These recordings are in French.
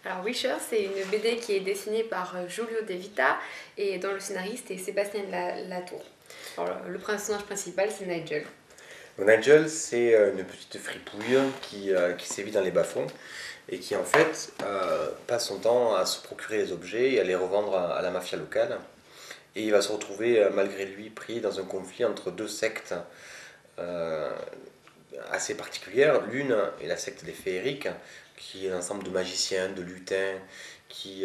Alors Wisher, c'est une BD qui est dessinée par Giulio De Vita et dont le scénariste est Sébastien Latour. Alors, le personnage principal, c'est Nigel. Donc, Nigel, c'est une petite fripouille qui sévit dans les bas-fonds et qui en fait passe son temps à se procurer les objets et à les revendre à la mafia locale. Et il va se retrouver malgré lui pris dans un conflit entre deux sectes euh, assez particulières. L'une est la secte des féeriques, qui est un ensemble de magiciens, de lutins, qui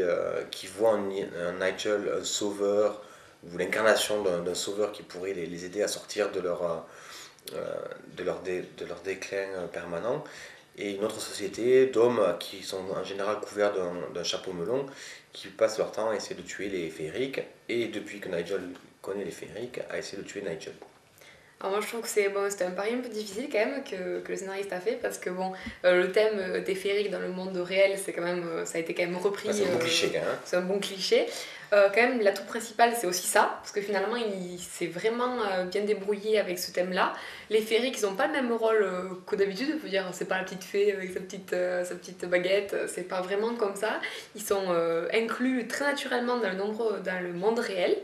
voient un Nigel un sauveur, ou l'incarnation d'un sauveur qui pourrait les aider à sortir de leur déclin permanent. Et une autre société d'hommes qui sont en général couverts d'un chapeau melon, qui passent leur temps à essayer de tuer les féeriques, et depuis que Nigel connaît les féeriques, à essayer de tuer Nigel. Alors moi je trouve que c'était un pari un peu difficile quand même que le scénariste a fait parce que bon, le thème des féeriques dans le monde réel, c'est quand même, ça a été quand même repris. C'est un bon cliché quand même. C'est un bon cliché. Quand même, l'atout principal, c'est aussi ça, parce que finalement, il s'est vraiment bien débrouillé avec ce thème-là. Les féeriques, ils n'ont pas le même rôle que d'habitude, je veux dire, c'est pas la petite fée avec sa petite baguette, c'est pas vraiment comme ça. Ils sont inclus très naturellement dans le monde réel.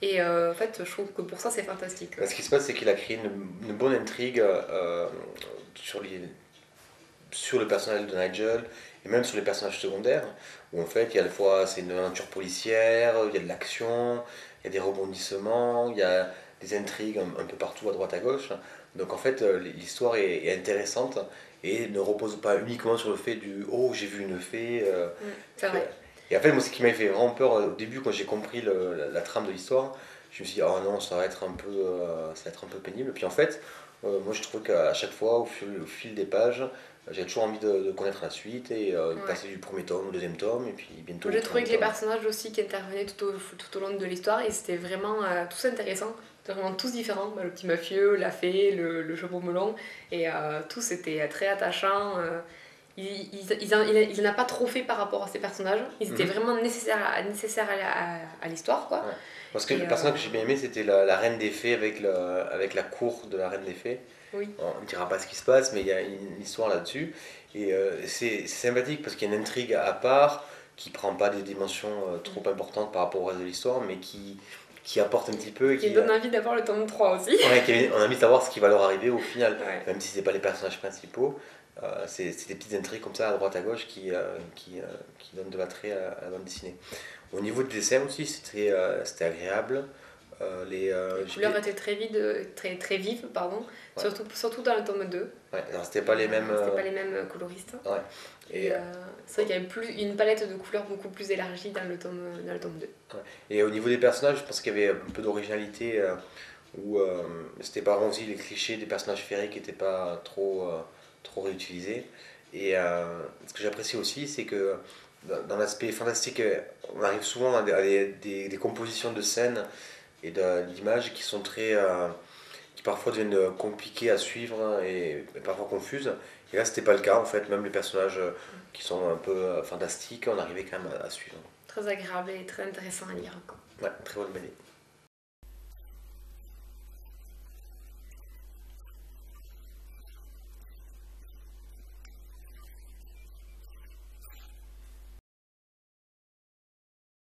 Et en fait, je trouve que pour ça, c'est fantastique. Ce qui se passe, c'est qu'il a créé une bonne intrigue sur le personnage de Nigel et même sur les personnages secondaires, où en fait, il y a à la fois c'est une aventure policière, il y a de l'action, il y a des rebondissements, il y a des intrigues un peu partout à droite à gauche. Donc en fait, l'histoire est intéressante et ne repose pas uniquement sur le fait du oh j'ai vu une fée. C'est vrai. Et en fait, moi, ce qui m'avait fait vraiment peur au début, quand j'ai compris la trame de l'histoire, je me suis dit, oh non, ça va être ça va être un peu pénible. Puis en fait, moi, je trouve qu'à chaque fois, au fil des pages, j'ai toujours envie de connaître la suite et de passer du premier tome au deuxième tome, et puis bientôt. J'ai trouvé que les personnages aussi qui intervenaient tout au long de l'histoire, et c'était vraiment tous intéressants. C'était vraiment tous différents. Le petit mafieux, la fée, le chapeau melon, et tous étaient très attachants. Il n'en a pas trop fait par rapport à ces personnages. Ils étaient vraiment nécessaires à l'histoire, quoi. Ouais. Parce que le personnage que j'ai bien aimé, c'était la reine des fées avec la cour de la reine des fées. Oui. On ne dira pas ce qui se passe, mais il y a une histoire là-dessus. Et c'est sympathique parce qu'il y a une intrigue à part qui prend pas des dimensions trop importantes par rapport au reste de l'histoire, mais qui apporte un petit peu. Et qui donne envie d'avoir le tome 3 aussi. Ouais, on a envie de savoir ce qui va leur arriver au final, Ouais. même si c'est pas les personnages principaux. C'est des petites intrigues comme ça à droite à gauche qui donnent de l'attrait à la bande dessinée. Au niveau du dessin aussi, c'était agréable. Les couleurs étaient très vives, pardon. Ouais. Surtout dans le tome 2. Ouais, alors c'était pas les mêmes. C'était pas les mêmes coloristes. Ouais. Et c'est vrai qu'il y avait une palette de couleurs beaucoup plus élargie dans le tome 2. Ouais. Et au niveau des personnages, je pense qu'il y avait un peu d'originalité où c'était pas aussi les clichés des personnages féeriques n'étaient pas trop réutilisés. Et ce que j'apprécie aussi, c'est que dans l'aspect fantastique, on arrive souvent à des compositions de scènes et d'images qui sont qui parfois deviennent compliquées à suivre et parfois confuses. Et là, c'était pas le cas en fait, même les personnages qui sont un peu fantastiques, on arrivait quand même à suivre. Très agréable et très intéressant à lire. Ouais, très bonne BD.